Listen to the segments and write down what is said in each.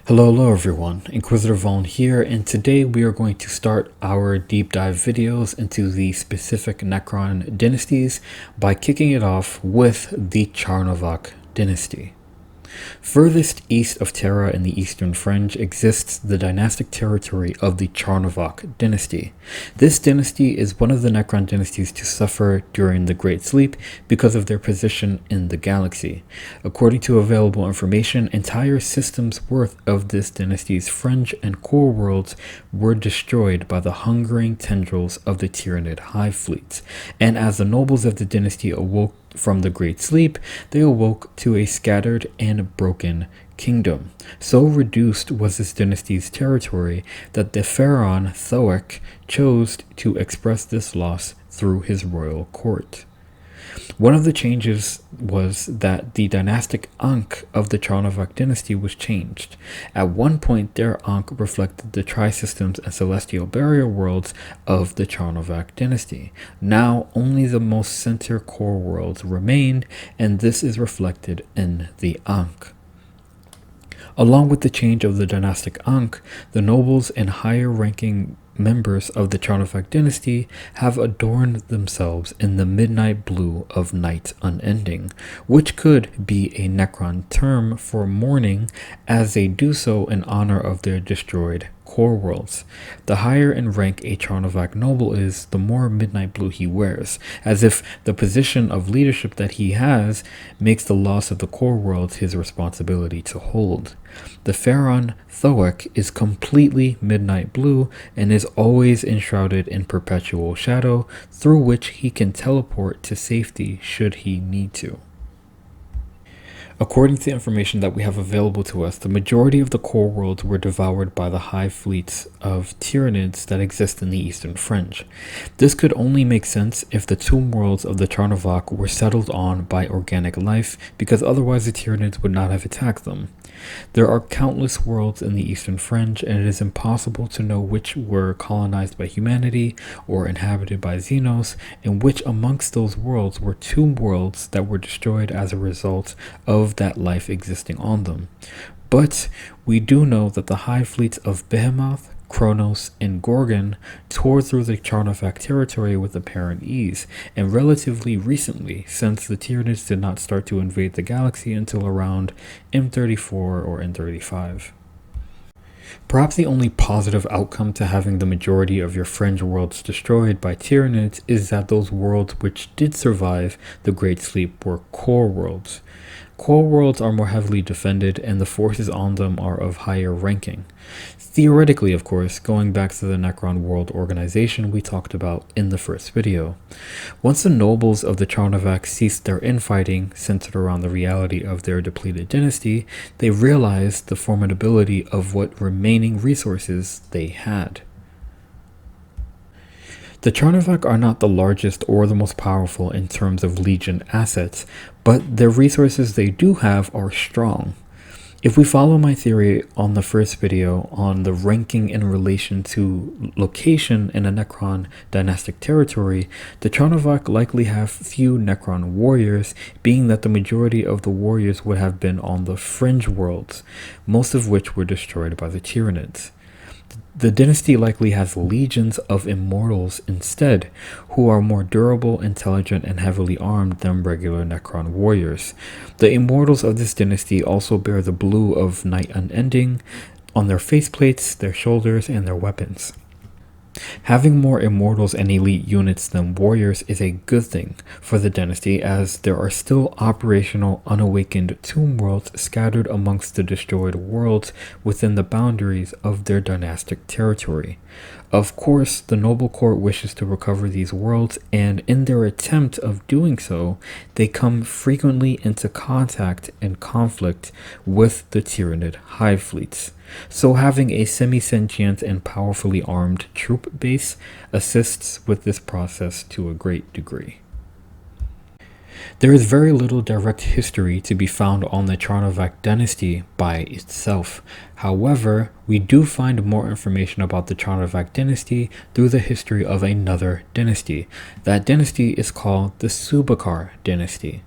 Hello everyone, Inquisitor Vaughn here, and today we are going to start our deep dive videos into the specific Necron dynasties by kicking it off with the Charnovokh Dynasty. Furthest east of Terra in the Eastern Fringe exists the dynastic territory of the Charnovokh Dynasty. This dynasty is one of the Necron dynasties to suffer during the Great Sleep because of their position in the galaxy. According to available information, entire systems worth of this dynasty's fringe and core worlds were destroyed by the hungering tendrils of the Tyranid hive fleets, and as the nobles of the dynasty awoke from the Great Sleep, they awoke to a scattered and broken kingdom. So reduced was this dynasty's territory that the pharaoh Thoek chose to express this loss through his royal court. One of the changes was that the dynastic Ankh of the Charnovokh dynasty was changed. At one point, their Ankh reflected the tri-systems and celestial barrier worlds of the Charnovokh dynasty. Now, only the most center core worlds remained, and this is reflected in the Ankh. Along with the change of the dynastic Ankh, the nobles and higher-ranking members of the Charnovokh dynasty have adorned themselves in the midnight blue of night unending, which could be a Necron term for mourning, as they do so in honor of their destroyed core worlds. The higher in rank a Charnovokh noble is, the more midnight blue he wears, as if the position of leadership that he has makes the loss of the core worlds his responsibility to hold. The pharaoh Thoek is completely midnight blue and is always enshrouded in perpetual shadow, through which he can teleport to safety should he need to. According to the information that we have available to us, the majority of the core worlds were devoured by the hive fleets of Tyranids that exist in the Eastern Fringe. This could only make sense if the tomb worlds of the Charnovokh were settled on by organic life, because otherwise the Tyranids would not have attacked them. There are countless worlds in the Eastern Fringe, and it is impossible to know which were colonized by humanity or inhabited by Xenos, and which amongst those worlds were tomb worlds that were destroyed as a result of that life existing on them. But we do know that the hive fleets of Behemoth, Kronos, and Gorgon tore through the Charnovokh territory with apparent ease, and relatively recently, since the Tyranids did not start to invade the galaxy until around M34 or M35. Perhaps the only positive outcome to having the majority of your fringe worlds destroyed by Tyranids is that those worlds which did survive the Great Sleep were core worlds. Core worlds are more heavily defended, and the forces on them are of higher ranking. Theoretically, of course, going back to the Necron World Organization we talked about in the first video. Once the nobles of the Charnovokh ceased their infighting centered around the reality of their depleted dynasty, they realized the formidability of what remaining resources they had. The Charnovokh are not the largest or the most powerful in terms of legion assets, but the resources they do have are strong. If we follow my theory on the first video on the ranking in relation to location in a Necron dynastic territory, the Charnovokh likely have few Necron warriors, being that the majority of the warriors would have been on the fringe worlds, most of which were destroyed by the Tyranids. The dynasty likely has legions of immortals instead, who are more durable, intelligent, and heavily armed than regular Necron warriors. The immortals of this dynasty also bear the blue of night unending on their faceplates, their shoulders, and their weapons. Having more immortals and elite units than warriors is a good thing for the dynasty, as there are still operational unawakened tomb worlds scattered amongst the destroyed worlds within the boundaries of their dynastic territory. Of course, the noble court wishes to recover these worlds, and in their attempt of doing so, they come frequently into contact and conflict with the Tyranid hive fleets. So having a semi-sentient and powerfully armed troop base assists with this process to a great degree. There is very little direct history to be found on the Charnovokh Dynasty by itself. However, we do find more information about the Charnovokh Dynasty through the history of another dynasty. That dynasty is called the Suhbekhar Dynasty.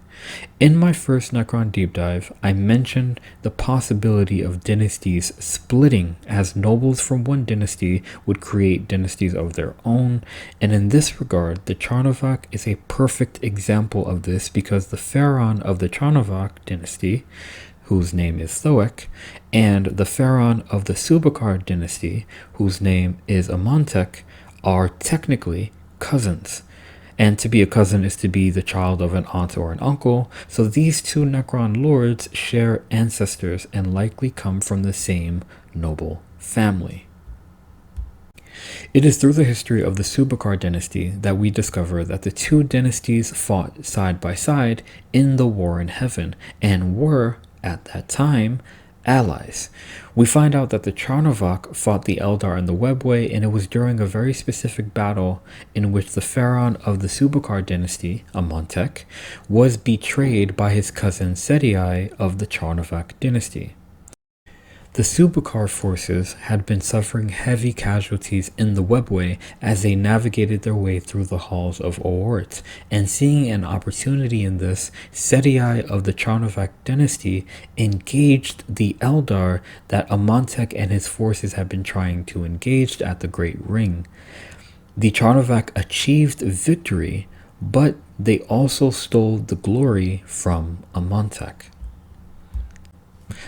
In my first Necron deep dive, I mentioned the possibility of dynasties splitting, as nobles from one dynasty would create dynasties of their own, and in this regard, the Charnovokh is a perfect example of this because the pharaoh of the Charnovokh dynasty, whose name is Thoek, and the pharaoh of the Suhbekhar Dynasty, whose name is Amenhotep, are technically cousins. And to be a cousin is to be the child of an aunt or an uncle, so these two Necron lords share ancestors and likely come from the same noble family. It is through the history of the Suhbekhar dynasty that we discover that the two dynasties fought side by side in the War in Heaven and were, at that time, allies. We find out that the Charnovokh fought the Eldar in the Webway, and it was during a very specific battle in which the pharaoh of the Suhbekhar dynasty, Amenhotep, was betrayed by his cousin Sedii of the Charnovokh dynasty. The Suhbekhar forces had been suffering heavy casualties in the Webway as they navigated their way through the halls of Oort, and seeing an opportunity in this, Sedii of the Charnovokh dynasty engaged the Eldar that Amenhotep and his forces had been trying to engage at the Great Ring. The Charnovokh achieved victory, but they also stole the glory from Amenhotep.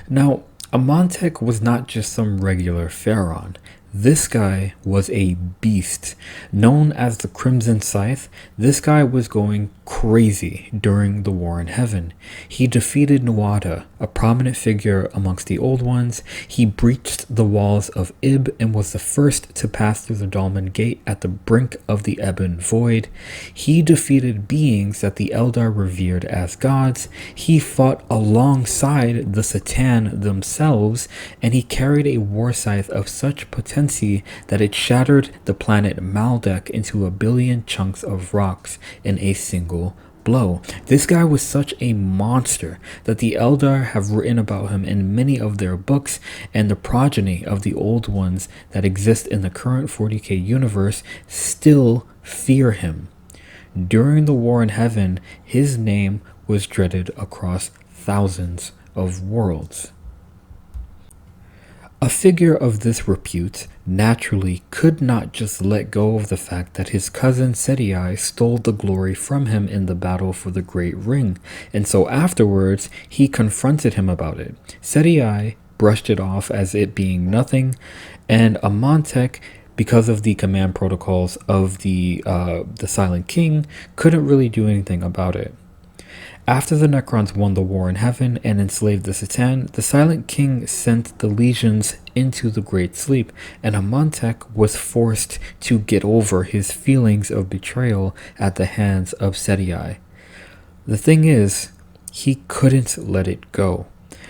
Now, Amenhotep was not just some regular pharaoh. This guy was a beast. Known as the Crimson Scythe, this guy was going crazy during the War in Heaven. He defeated Nuada, a prominent figure amongst the Old Ones. He breached the walls of Ib and was the first to pass through the Dolmen Gate at the brink of the Ebon Void. He defeated beings that the Eldar revered as gods. He fought alongside the Satan themselves, and he carried a war scythe of such potency that it shattered the planet Maldek into a billion chunks of rocks in a single blow. This guy was such a monster that the Eldar have written about him in many of their books, and the progeny of the Old Ones that exist in the current 40k universe still fear him. During the War in Heaven, his name was dreaded across thousands of worlds. A figure of this repute naturally could not just let go of the fact that his cousin Sedii stole the glory from him in the battle for the Great Ring, and so afterwards he confronted him about it. Sedii brushed it off as it being nothing, and Amenhotep, because of the command protocols of the Silent King, couldn't really do anything about it. After the Necrons won the War in Heaven and enslaved the Satan, the Silent King sent the legions into the Great Sleep, and Amenhotep was forced to get over his feelings of betrayal at the hands of Sedii. The thing is, he couldn't let it go.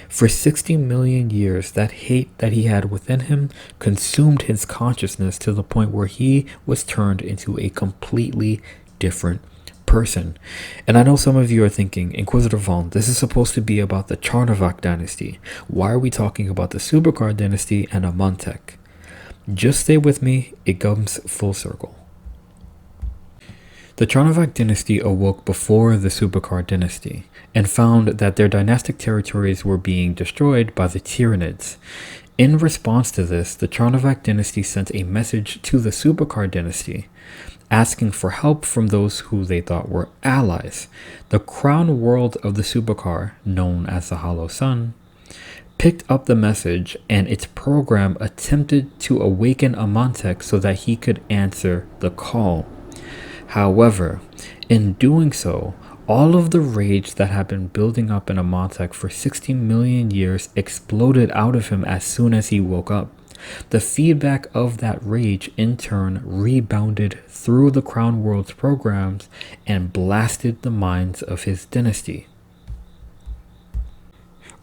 For 60 million years, that hate that he had within him consumed his consciousness to the point where he was turned into a completely different person. And I know some of you are thinking, Inquisitor Vaughn, this is supposed to be about the Charnovokh Dynasty. Why are we talking about the Suhbekhar Dynasty and Amenhotep? Just stay with me, it comes full circle. The Charnovokh Dynasty awoke before the Suhbekhar Dynasty and found that their dynastic territories were being destroyed by the Tyranids. In response to this, the Charnovokh Dynasty sent a message to the Suhbekhar Dynasty, asking for help from those who they thought were allies. The crown world of the Suhbekhar, known as the Hollow Sun, picked up the message, and its program attempted to awaken Amenhotep so that he could answer the call. However, in doing so, all of the rage that had been building up in Amenhotep for 60 million years exploded out of him as soon as he woke up. The feedback of that rage in turn rebounded through the Crown World's programs and blasted the minds of his dynasty.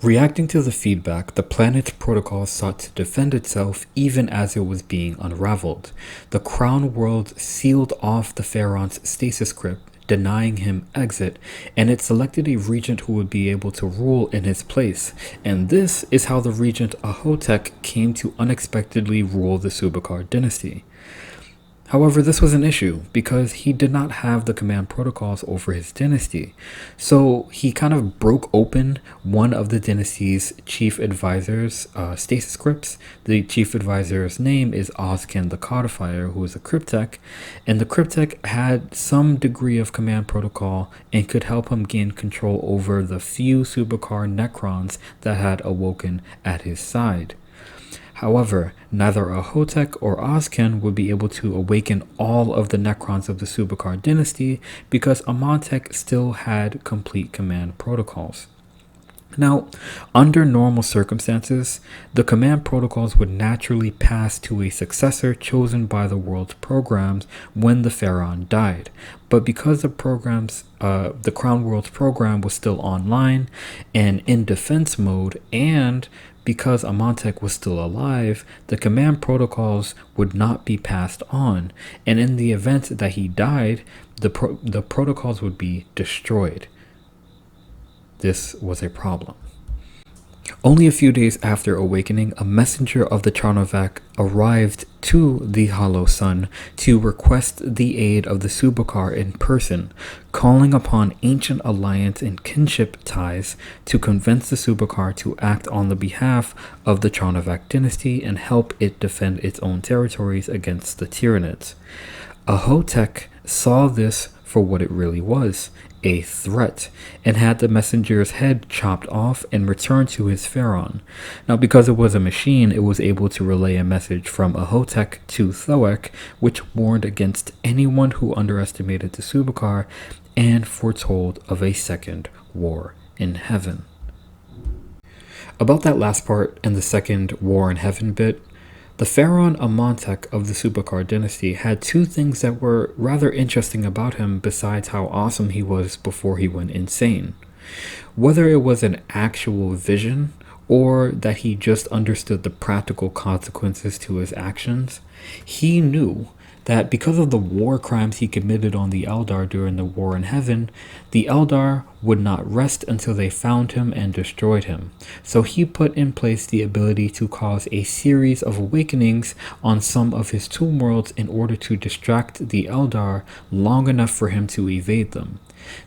Reacting to the feedback, the planet's protocol sought to defend itself even as it was being unraveled. The Crown World sealed off the Pharaoh's stasis crypt, denying him exit, and it selected a regent who would be able to rule in his place. And this is how the regent Ahotep came to unexpectedly rule the Suhbekhar dynasty. However, this was an issue because he did not have the command protocols over his dynasty. So he kind of broke open one of the dynasty's chief advisors' stasis crypts. The chief advisor's name is Ozkin the Codifier, who is a cryptech, and the cryptech had some degree of command protocol and could help him gain control over the few Suhbekhar Necrons that had awoken at his side. However, neither Ahotep or Ozkin would be able to awaken all of the Necrons of the Suhbekhar dynasty because Amenhotep still had complete command protocols. Now, under normal circumstances, the command protocols would naturally pass to a successor chosen by the world's programs when the pharaoh died. But because the Crown Worlds program was still online and in defense mode, and because Amenhotep was still alive, the command protocols would not be passed on, and in the event that he died, the protocols would be destroyed. This was a problem. Only a few days after awakening, a messenger of the Charnovokh arrived to the Hollow Sun to request the aid of the Suhbekhar in person, calling upon ancient alliance and kinship ties to convince the Suhbekhar to act on the behalf of the Charnovokh dynasty and help it defend its own territories against the Tyranids. Ahotep saw this for what it really was, a threat, and had the messenger's head chopped off and returned to his pharaoh. Now, because it was a machine, it was able to relay a message from Ahotep to Thoek, which warned against anyone who underestimated the Suhbekhar and foretold of a second war in heaven. About that last part and the second war in heaven bit, the pharaoh Amenhotep of the Suhbekhar dynasty had two things that were rather interesting about him besides how awesome he was before he went insane. Whether it was an actual vision or that he just understood the practical consequences to his actions, he knew that because of the war crimes he committed on the Eldar during the war in heaven, the Eldar would not rest until they found him and destroyed him. So he put in place the ability to cause a series of awakenings on some of his tomb worlds in order to distract the Eldar long enough for him to evade them.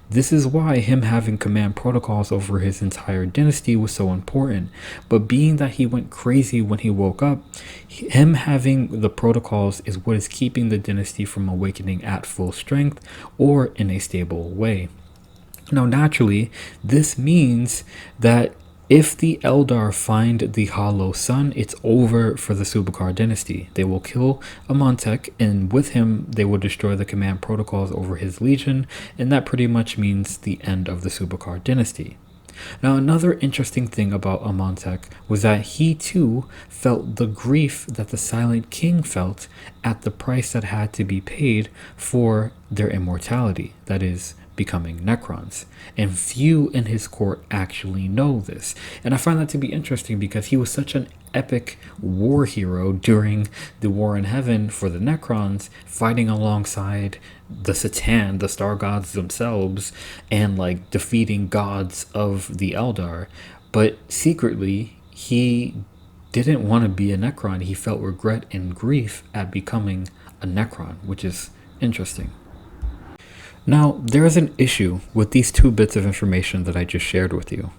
This is why him having command protocols over his entire dynasty was so important. But being that he went crazy when he woke up, him having the protocols is what is keeping the dynasty from awakening at full strength or in a stable way. Now, naturally, this means that if the Eldar find the Hollow Sun, it's over for the Suhbekhar dynasty. They will kill Amenhotep, and with him, they will destroy the command protocols over his legion, and that pretty much means the end of the Suhbekhar dynasty. Now, another interesting thing about Amenhotep was that he too felt the grief that the Silent King felt at the price that had to be paid for their immortality, that is, becoming Necrons, and few in his court actually know this. And I find that to be interesting because he was such an epic war hero during the war in heaven for the Necrons, fighting alongside the Satan, the star gods themselves, and like defeating gods of the Eldar. But secretly, he didn't want to be a Necron. He felt regret and grief at becoming a Necron, which is interesting. Now, there is an issue with these two bits of information that I just shared with you.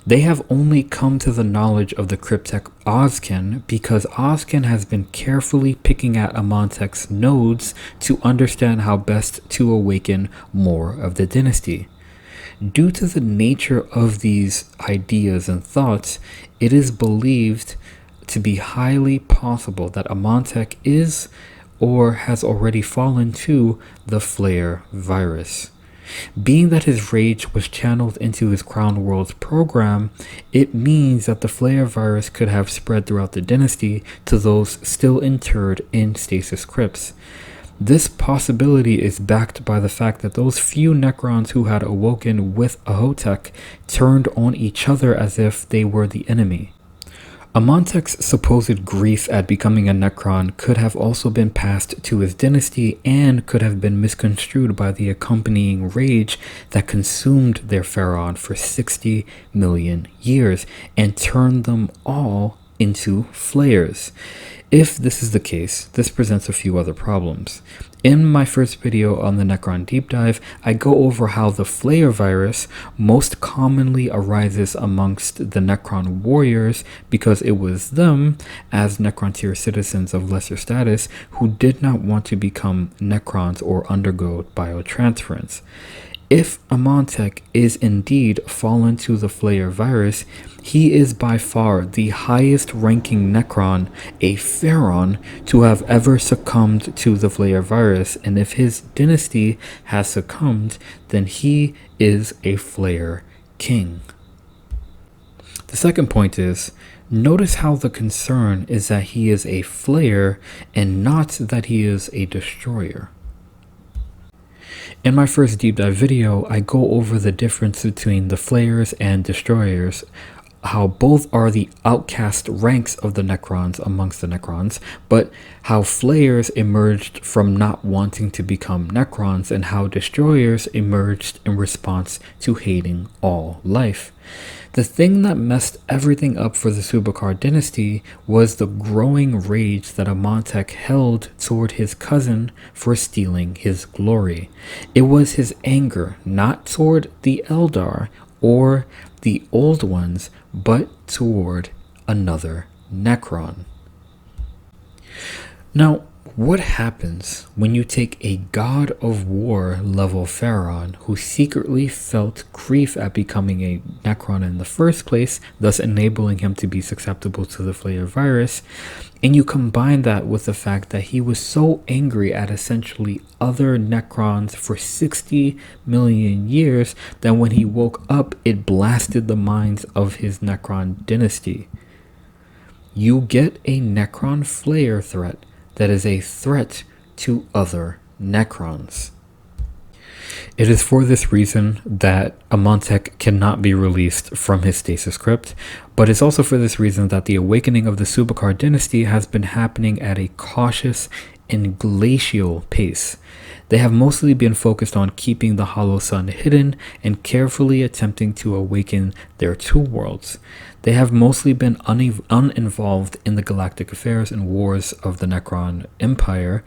They have only come to the knowledge of the cryptech Ozkin because Ozkin has been carefully picking at Amenhotep's nodes to understand how best to awaken more of the dynasty. Due to the nature of these ideas and thoughts, it is believed to be highly possible that Amenhotep is or has already fallen to the flare virus. Being that his rage was channeled into his Crown Worlds program, it means that the flare virus could have spread throughout the dynasty to those still interred in stasis crypts. This possibility is backed by the fact that those few Necrons who had awoken with Ahotep turned on each other as if they were the enemy. Amenhotep's supposed grief at becoming a Necron could have also been passed to his dynasty and could have been misconstrued by the accompanying rage that consumed their pharaoh for 60 million years and turned them all into flayers. If this is the case, this presents a few other problems. In my first video on the Necron deep dive, I go over how the Flayer virus most commonly arises amongst the Necron warriors because it was them, as Necron tier citizens of lesser status, who did not want to become Necrons or undergo biotransference. If Amontech is indeed fallen to the Flayer virus, he is by far the highest ranking Necron, a Pharaon, to have ever succumbed to the Flayer virus, and if his dynasty has succumbed, then he is a Flayer king. The second point is, notice how the concern is that he is a Flayer and not that he is a destroyer. In my first deep dive video, I go over the difference between the Flayers and Destroyers, how both are the outcast ranks of the Necrons amongst the Necrons, but how Flayers emerged from not wanting to become Necrons and how Destroyers emerged in response to hating all life. The thing that messed everything up for the Suhbekhar Dynasty was the growing rage that Amontech held toward his cousin for stealing his glory. It was his anger, not toward the Eldar or the Old Ones, but toward another Necron. Now, what happens when you take a God of War level Pharaon who secretly felt grief at becoming a Necron in the first place, thus enabling him to be susceptible to the Flayer virus, and you combine that with the fact that he was so angry at essentially other Necrons for 60 million years that when he woke up, it blasted the minds of his Necron dynasty? You get a Necron Flayer threat that is a threat to other Necrons. It is for this reason that Amontech cannot be released from his stasis crypt, but it's also for this reason that the awakening of the Suhbekhar Dynasty has been happening at a cautious and glacial pace. They have mostly been focused on keeping the Hollow Sun hidden and carefully attempting to awaken their two worlds. They have mostly been uninvolved in the galactic affairs and wars of the Necron Empire.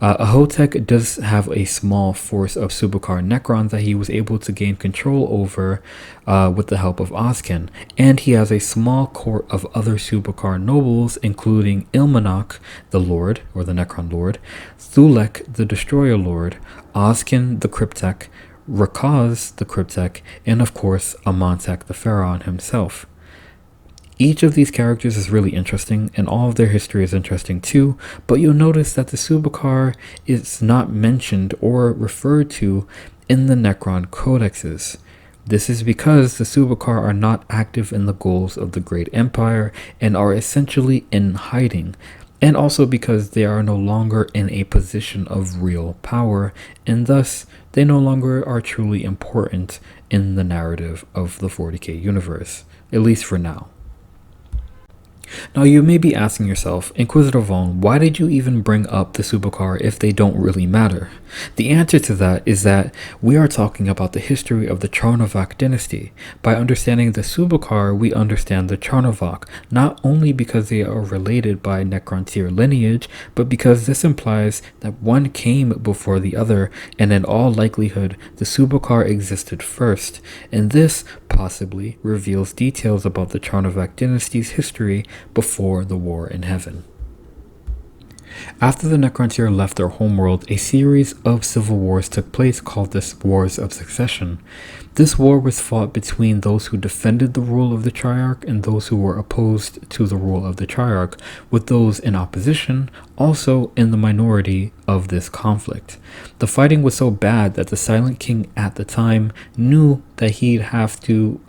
Ahotech does have a small force of Suhbekhar Necrons that he was able to gain control over with the help of Ozken, and he has a small court of other Suhbekhar nobles, including Ilmanok, the Lord, or the Necron Lord, Thulek, the Destroyer Lord, Ozken, the Cryptek, Rakaz, the Cryptek, and of course Amontech, the Pharaon himself. Each of these characters is really interesting, and all of their history is interesting too, but you'll notice that the Suhbekhar is not mentioned or referred to in the Necron codexes. This is because the Suhbekhar are not active in the goals of the Great Empire and are essentially in hiding, and also because they are no longer in a position of real power, and thus they no longer are truly important in the narrative of the 40k universe, at least for now. Now you may be asking yourself, Inquisitor Vaughn, why did you even bring up the Suhbekhar if they don't really matter? The answer to that is that we are talking about the history of the Charnovokh Dynasty. By understanding the Suhbekhar, we understand the Charnovokh, not only because they are related by Necron tier lineage, but because this implies that one came before the other, and in all likelihood, the Suhbekhar existed first, and this possibly reveals details about the Charnovokh Dynasty's history before the War in Heaven. After the Necrontyr left their homeworld, a series of civil wars took place called the Wars of Succession. This war was fought between those who defended the rule of the Triarch and those who were opposed to the rule of the Triarch, with those in opposition also in the minority of this conflict. The fighting was so bad that the Silent King at the time knew that he'd have to,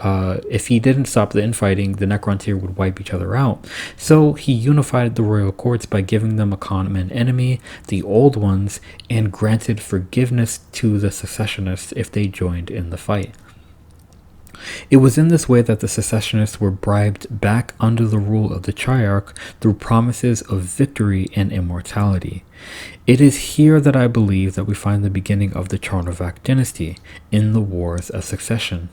if he didn't stop the infighting, the Necrontyr would wipe each other out. So he unified the royal courts by giving them a common enemy, the Old Ones, and granted forgiveness to the secessionists if they joined in the fight. It was in this way that the secessionists were bribed back under the rule of the Triarch through promises of victory and immortality. It is here that I believe that we find the beginning of the Charnovokh Dynasty in the Wars of Succession.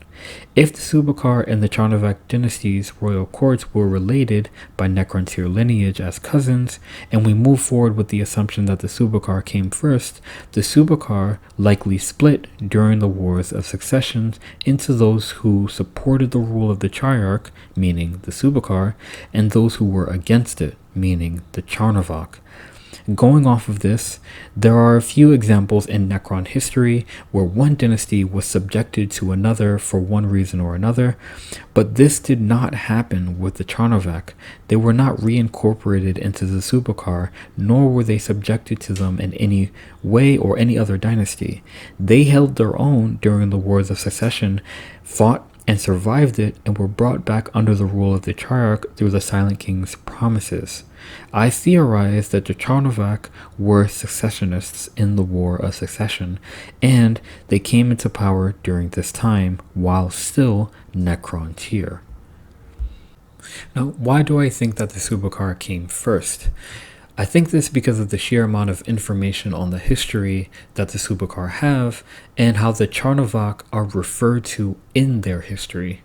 If the Suhbekhar and the Charnovokh Dynasty's royal courts were related by Necron-tier lineage as cousins, and we move forward with the assumption that the Suhbekhar came first, the Suhbekhar likely split during the Wars of Succession into those who supported the rule of the Triarch, meaning the Suhbekhar, and those who were against it, meaning the Charnovokh. Going off of this, there are a few examples in Necron history where one dynasty was subjected to another for one reason or another, but this did not happen with the Charnovokh. They were not reincorporated into the Suhbekhar, nor were they subjected to them in any way or any other dynasty. They held their own during the Wars of Succession, fought and survived it, and were brought back under the rule of the Triarch through the Silent King's promises. I theorize that the Charnovokh were successionists in the War of Succession, and they came into power during this time while still Necron tier. Now, why do I think that the Suhbekhar came first? I think this because of the sheer amount of information on the history that the Suhbekhar have and how the Charnovokh are referred to in their history.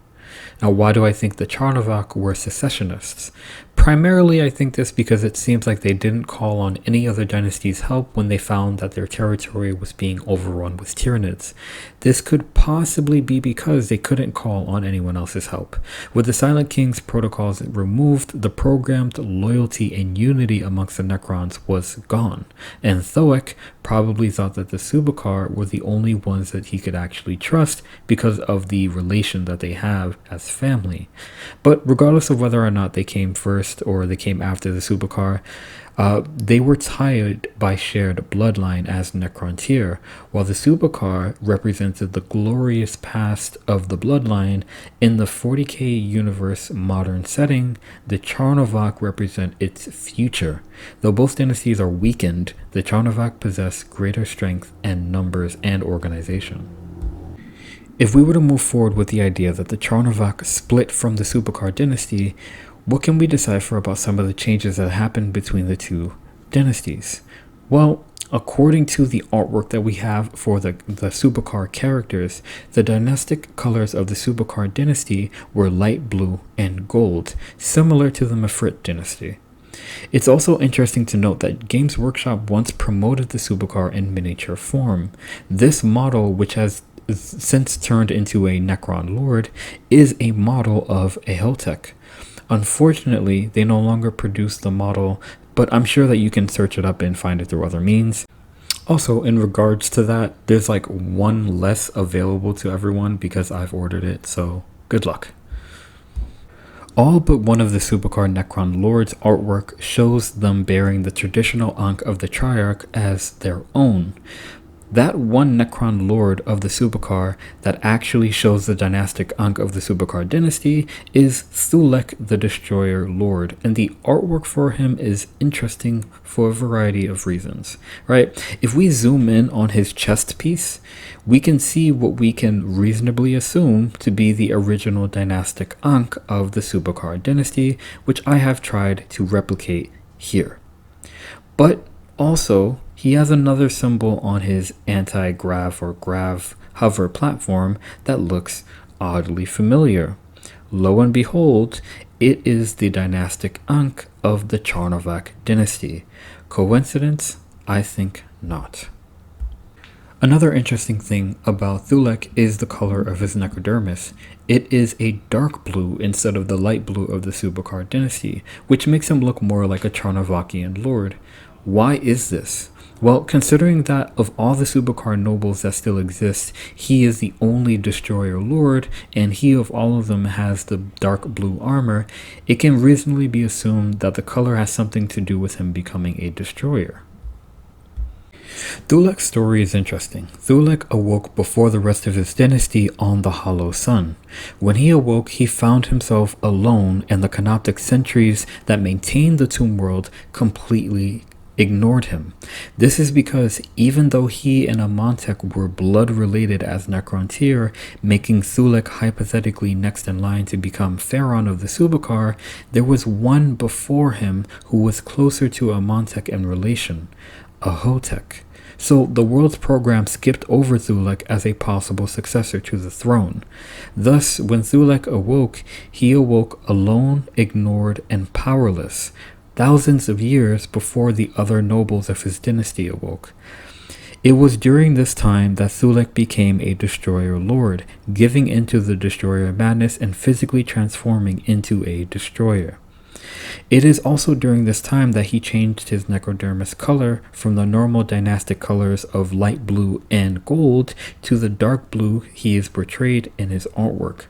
Now, why do I think the Charnovokh were secessionists? Primarily, I think this because it seems like they didn't call on any other dynasty's help when they found that their territory was being overrun with Tyranids. This could possibly be because they couldn't call on anyone else's help. With the Silent King's protocols removed, the programmed loyalty and unity amongst the Necrons was gone, and Thoek probably thought that the Suhbekhar were the only ones that he could actually trust because of the relation that they have as family. But regardless of whether or not they came first or they came after the Suhbekhar, they were tied by shared bloodline as Necron-tier, while the Suhbekhar represented the glorious past of the bloodline. In the 40k universe modern setting, the Charnovokh represent its future. Though both dynasties are weakened, the Charnovokh possess greater strength and numbers and organization. If we were to move forward with the idea that the Charnovokh split from the Suhbekhar dynasty, what can we decipher about some of the changes that happened between the two dynasties? Well, according to the artwork that we have for the Suhbekhar characters, the dynastic colors of the Suhbekhar dynasty were light blue and gold, similar to the Mefrit dynasty. It's also interesting to note that Games Workshop once promoted the Suhbekhar in miniature form. This model, which has since turned into a Necron Lord, is a model of a Heltech. Unfortunately, they no longer produce the model, but I'm sure that you can search it up and find it through other means. Also, in regards to that, there's like one less available to everyone because I've ordered it, so good luck. All but one of the Suhbekhar Necron Lords artwork shows them bearing the traditional Ankh of the Triarch as their own. That one Necron Lord of the Suhbekhar that actually shows the dynastic Ankh of the Suhbekhar dynasty is Thulek the Destroyer Lord, and the artwork for him is interesting for a variety of reasons, right? If we zoom in on his chest piece, we can see what we can reasonably assume to be the original dynastic Ankh of the Suhbekhar dynasty, which I have tried to replicate here. But also, he has another symbol on his anti-grav or grav hover platform that looks oddly familiar. Lo and behold, it is the dynastic Ankh of the Charnovokh dynasty. Coincidence? I think not. Another interesting thing about Thulek is the color of his necrodermis. It is a dark blue instead of the light blue of the Suhbekhar dynasty, which makes him look more like a Charnovokhian lord. Why is this? Well, considering that of all the Suhbekhar nobles that still exist, he is the only destroyer lord, and he of all of them has the dark blue armor, it can reasonably be assumed that the color has something to do with him becoming a destroyer. Thulek's story is interesting. Thulek awoke before the rest of his dynasty on the Hollow Sun. When he awoke, he found himself alone, and the Canoptic sentries that maintained the Tomb World completely ignored him. This is because even though he and Amontek were blood related as Necron-tier, making Thulek hypothetically next in line to become Pharaoh of the Suhbekhar, there was one before him who was closer to Amontek in relation. Ahotek. So the world's program skipped over Thulek as a possible successor to the throne. Thus, when Thulek awoke, he awoke alone, ignored, and powerless, thousands of years before the other nobles of his dynasty awoke. It was during this time that Thulek became a destroyer lord, giving into the destroyer madness and physically transforming into a destroyer. It is also during this time that he changed his necrodermis color from the normal dynastic colors of light blue and gold to the dark blue he is portrayed in his artwork.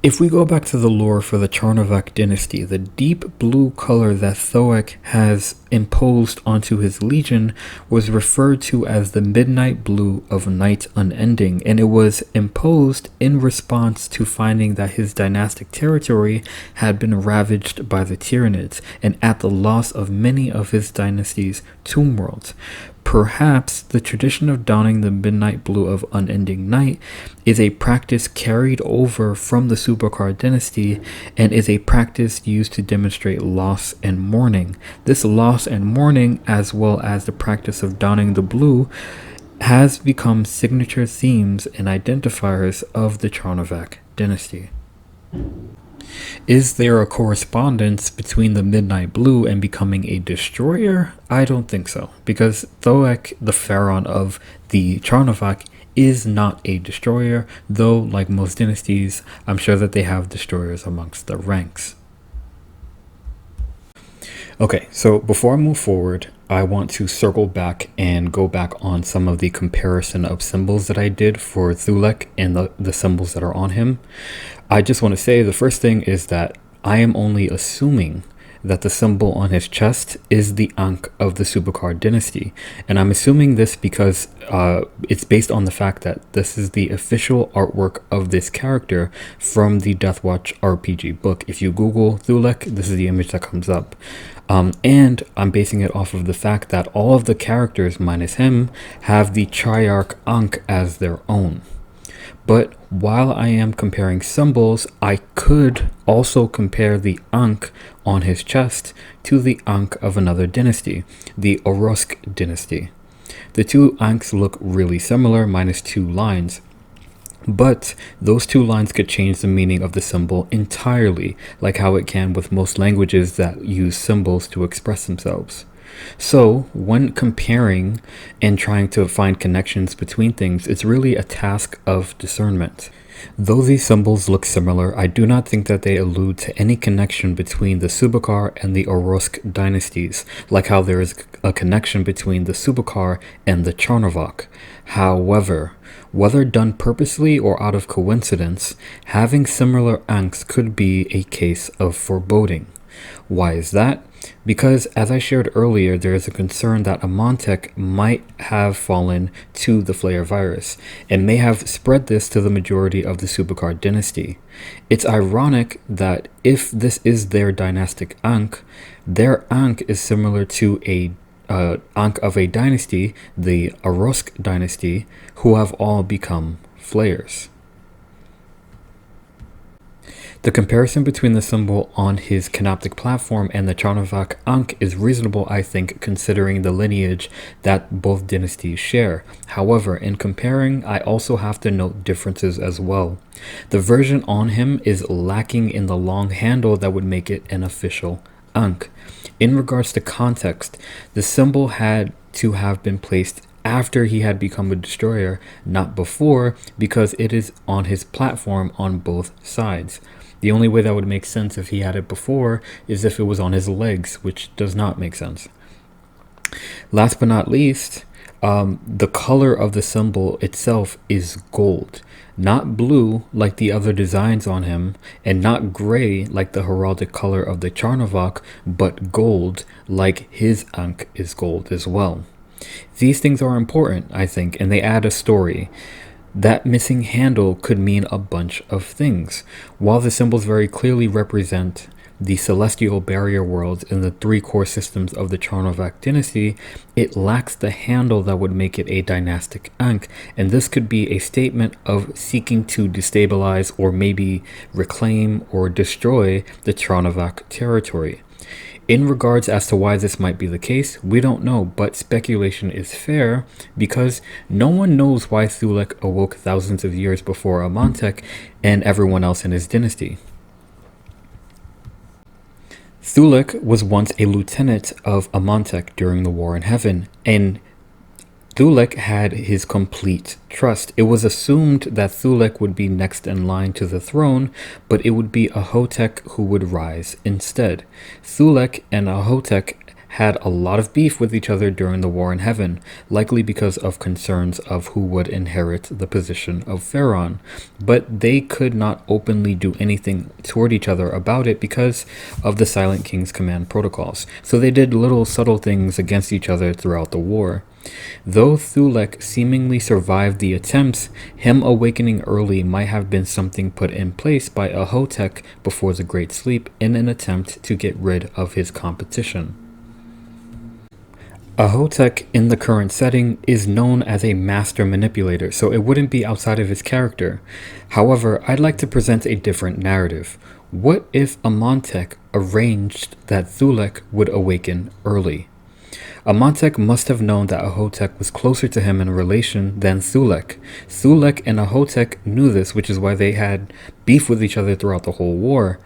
If we go back to the lore for the Charnovokh Dynasty, the deep blue color that Thoek has imposed onto his legion was referred to as the midnight blue of night unending, and it was imposed in response to finding that his dynastic territory had been ravaged by the Tyranids, and at the loss of many of his dynasty's tomb worlds. Perhaps the tradition of donning the midnight blue of unending night is a practice carried over from the Suhbekhar Dynasty and is a practice used to demonstrate loss and mourning. This loss and mourning, as well as the practice of donning the blue, has become signature themes and identifiers of the Charnovokh Dynasty. Is there a correspondence between the midnight blue and becoming a destroyer? I don't think so, because Thoek, the pharaoh of the Charnovokh, is not a destroyer, though like most dynasties, I'm sure that they have destroyers amongst the ranks. Okay, so before I move forward, I want to circle back and go back on some of the comparison of symbols that I did for Thulek and the symbols that are on him. I just want to say the first thing is that I am only assuming that the symbol on his chest is the Ankh of the Suhbekhar Dynasty. And I'm assuming this because it's based on the fact that this is the official artwork of this character from the Deathwatch RPG book. If you Google Thulek, this is the image that comes up. And I'm basing it off of the fact that all of the characters minus him have the Triarch Ankh as their own. But while I am comparing symbols, I could also compare the Ankh on his chest to the Ankh of another dynasty, the Orosk Dynasty. The two Ankhs look really similar, minus two lines. But those two lines could change the meaning of the symbol entirely, like how it can with most languages that use symbols to express themselves. So when comparing and trying to find connections between things, it's really a task of discernment. Though these symbols look similar, I do not think that they allude to any connection between the Suhbekhar and the Orosk dynasties, like how there is a connection between the Suhbekhar and the Charnovokh. However, whether done purposely or out of coincidence, having similar Ankhs could be a case of foreboding. Why is that? Because, as I shared earlier, there is a concern that Amontek might have fallen to the flare virus and may have spread this to the majority of the Suhbekhar dynasty. It's ironic that if this is their dynastic Ankh, their Ankh is similar to a Ankh of a dynasty, the Orosk dynasty, who have all become flares. The comparison between the symbol on his canoptic platform and the Charnovokh Ankh is reasonable, I think, considering the lineage that both dynasties share. However, in comparing, I also have to note differences as well. The version on him is lacking in the long handle that would make it an official Ankh. In regards to context, the symbol had to have been placed after he had become a destroyer, not before, because it is on his platform on both sides. The only way that would make sense if he had it before is if it was on his legs, which does not make sense. Last but not least, the color of the symbol itself is gold, not blue like the other designs on him, and not gray like the heraldic color of the Charnovokh, but gold like his Ankh is gold as well. These things are important, I think, and they add a story. That missing handle could mean a bunch of things. While the symbols very clearly represent the celestial barrier worlds in the three core systems of the Charnovokh dynasty, it lacks the handle that would make it a dynastic Ankh, and this could be a statement of seeking to destabilize or maybe reclaim or destroy the Charnovokh territory. In regards as to why this might be the case, we don't know, but speculation is fair because no one knows why Thulek awoke thousands of years before Amenhotep and everyone else in his dynasty. Thulek was once a lieutenant of Amenhotep during the War in Heaven, and Thulek had his complete trust. It was assumed that Thulek would be next in line to the throne, but it would be Amenhotep who would rise instead. Thulek and Amenhotep had a lot of beef with each other during the War in Heaven, likely because of concerns of who would inherit the position of Pharaoh. But they could not openly do anything toward each other about it because of the Silent King's command protocols. So they did little subtle things against each other throughout the war. Though Thulek seemingly survived the attempts, him awakening early might have been something put in place by Amenhotep before the Great Sleep in an attempt to get rid of his competition. Amenhotep in the current setting is known as a master manipulator, so it wouldn't be outside of his character. However, I'd like to present a different narrative. What if Amenhotep arranged that Thulek would awaken early? Amenhotep must have known that Amenhotep was closer to him in relation than Thulek. Thulek and Amenhotep knew this, which is why they had beef with each other throughout the whole war.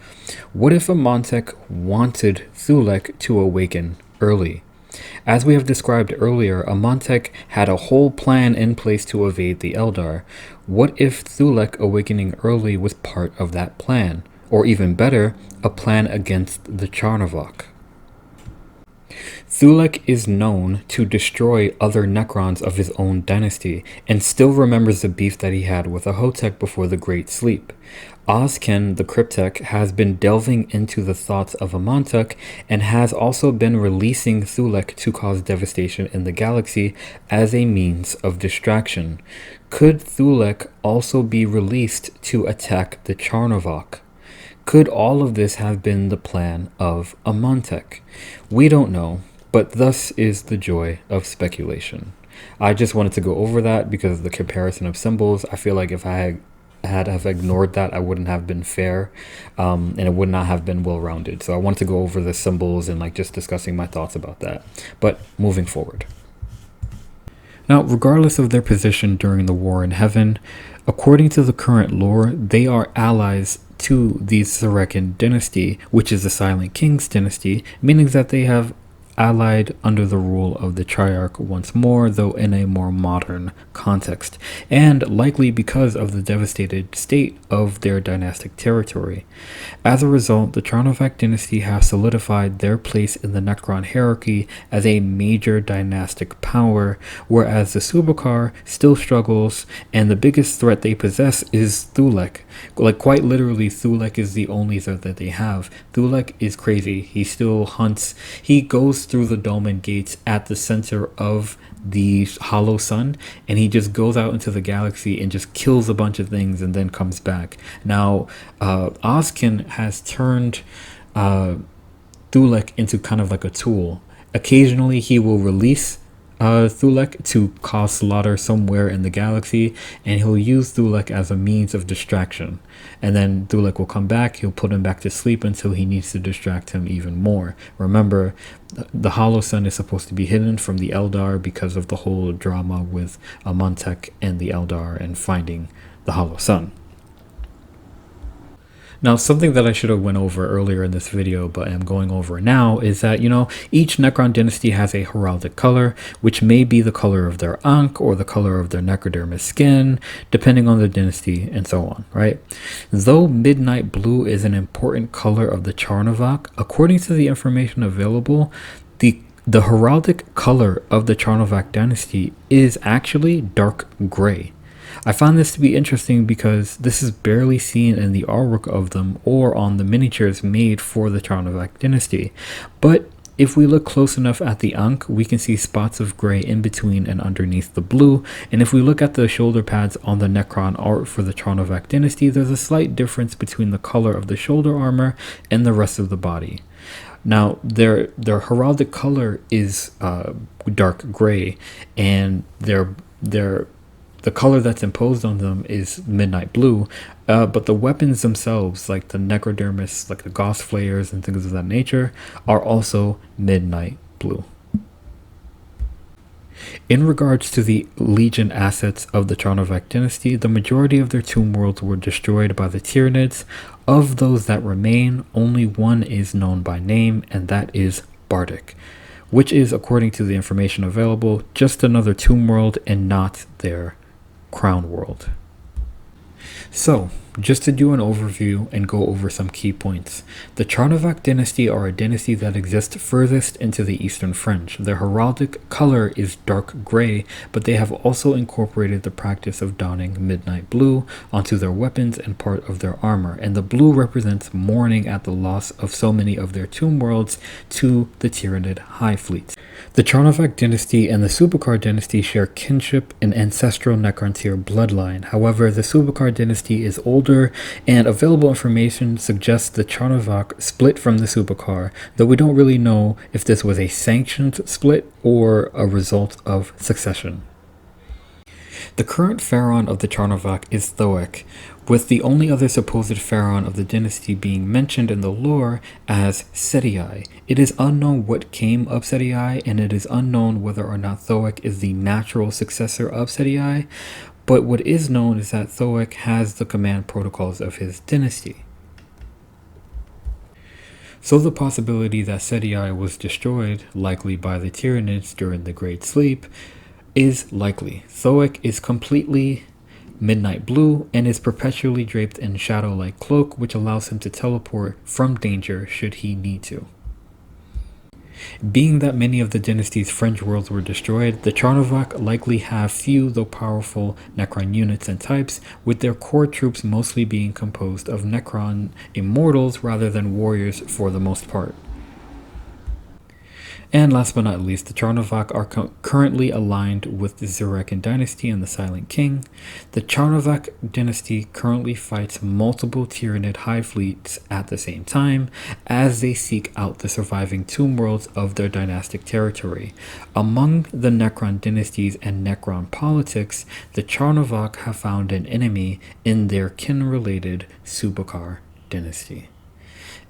What if Amenhotep wanted Thulek to awaken early? As we have described earlier, Amenhotep had a whole plan in place to evade the Eldar. What if Thulek awakening early was part of that plan? Or even better, a plan against the Charnovokh. Thulek is known to destroy other Necrons of his own dynasty, and still remembers the beef that he had with Amenhotep before the Great Sleep. Ozken, the Cryptek, has been delving into the thoughts of Amenhotep and has also been releasing Thulek to cause devastation in the galaxy as a means of distraction. Could Thulek also be released to attack the Charnovokh? Could all of this have been the plan of Amenhotep? We don't know, but thus is the joy of speculation. I just wanted to go over that because of the comparison of symbols. I feel like if I had have ignored that, I wouldn't have been fair, and it would not have been well-rounded. So I wanted to go over the symbols and like just discussing my thoughts about that. But moving forward. Now, regardless of their position during the War in Heaven, according to the current lore, they are allies to the Suhbekhar Dynasty, which is the Silent King's dynasty, meaning that they have allied under the rule of the Triarch once more, though in a more modern context, and likely because of the devastated state of their dynastic territory. As a result, the Charnovokh Dynasty have solidified their place in the Necron hierarchy as a major dynastic power, whereas the Suhbekhar still struggles, and the biggest threat they possess is Thulek. Like, quite literally, Thulek is the only threat that they have. Thulek is crazy. He still hunts. He goes through the dome and gates at the center of the hollow sun, and he just goes out into the galaxy and just kills a bunch of things and then comes back. Now, Ozken has turned Thulek into kind of like a tool. Occasionally, he will release Thulek to cause slaughter somewhere in the galaxy, and he'll use Thulek as a means of distraction. And then Thulek will come back, he'll put him back to sleep until he needs to distract him even more. Remember, the Hollow Sun is supposed to be hidden from the Eldar because of the whole drama with Amenhotep and the Eldar and finding the Hollow Sun. Now, something that I should have went over earlier in this video, but I'm going over now, is that, each Necron dynasty has a heraldic color, which may be the color of their Ankh or the color of their necrodermis skin, depending on the dynasty and so on, right? Though midnight blue is an important color of the Charnovokh, according to the information available, the heraldic color of the Charnovokh dynasty is actually dark gray. I found this to be interesting because this is barely seen in the artwork of them or on the miniatures made for the Charnovokh dynasty. But if we look close enough at the Ankh, we can see spots of gray in between and underneath the blue. And if we look at the shoulder pads on the Necron art for the Charnovokh dynasty, there's a slight difference between the color of the shoulder armor and the rest of the body. Now, their heraldic color is dark gray, and their the color that's imposed on them is midnight blue, but the weapons themselves, like the necrodermis, like the gauss flayers and things of that nature, are also midnight blue. In regards to the Legion assets of the Charnovokh Dynasty, the majority of their tomb worlds were destroyed by the Tyranids. Of those that remain, only one is known by name, and that is Bardic, which is, according to the information available, just another tomb world and not their crown world. So, just to do an overview and go over some key points. The Charnovokh Dynasty are a dynasty that exists furthest into the eastern fringe. Their heraldic color is dark gray, but they have also incorporated the practice of donning midnight blue onto their weapons and part of their armor, and the blue represents mourning at the loss of so many of their tomb worlds to the Tyranid High Fleet. The Charnovokh Dynasty and the Suhbekhar Dynasty share kinship and ancestral Necron-Tyr bloodline. However, the Suhbekhar Dynasty is older, and available information suggests the Charnovokh split from the Suhbekhar, though we don't really know if this was a sanctioned split or a result of succession. The current pharaoh of the Charnovokh is Thoek, with the only other supposed pharaoh of the dynasty being mentioned in the lore as Seti. It is unknown what came of Seti, and it is unknown whether or not Thoek is the natural successor of Seti, but what is known is that Thoek has the command protocols of his dynasty. So the possibility that Seti was destroyed, likely by the Tyranids during the Great Sleep, is likely. Thoek is completely midnight blue and is perpetually draped in shadow-like cloak, which allows him to teleport from danger should he need to. Being that many of the dynasty's fringe worlds were destroyed, the Charnovokh likely have few though powerful Necron units and types, with their core troops mostly being composed of Necron immortals rather than warriors for the most part. And last but not least, the Charnovokh are currently aligned with the Suhbekhar Dynasty and the Silent King. The Charnovokh Dynasty currently fights multiple Tyranid high fleets at the same time as they seek out the surviving tomb worlds of their dynastic territory. Among the Necron dynasties and Necron politics, the Charnovokh have found an enemy in their kin-related Suhbekhar Dynasty.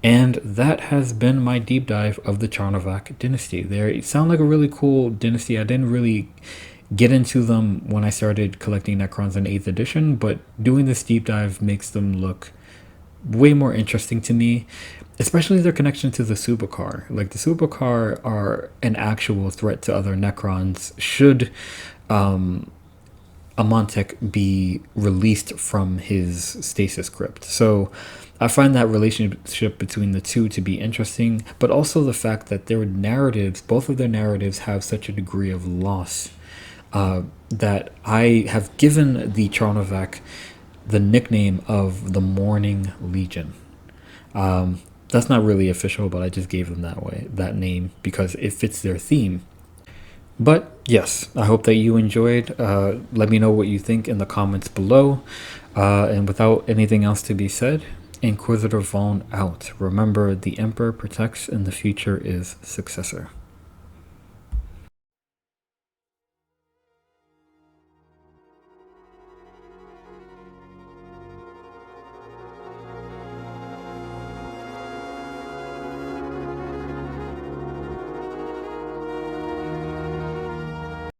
And that has been my deep dive of the Charnovokh Dynasty. They sound like a really cool dynasty. I didn't really get into them when I started collecting Necrons in 8th edition, but doing this deep dive makes them look way more interesting to me, especially their connection to the Suhbekhar. Like, the Suhbekhar are an actual threat to other Necrons should Amontek be released from his stasis crypt. So I find that relationship between the two to be interesting, but also the fact that their narratives, both of their narratives, have such a degree of loss that I have given the Charnovokh the nickname of the Mourning Legion. That's not really official, but I just gave them that name because it fits their theme. But yes, I hope that you enjoyed. Let me know what you think in the comments below. And without anything else to be said, Inquisitor Vaughn out. Remember, the Emperor protects and the future is successor.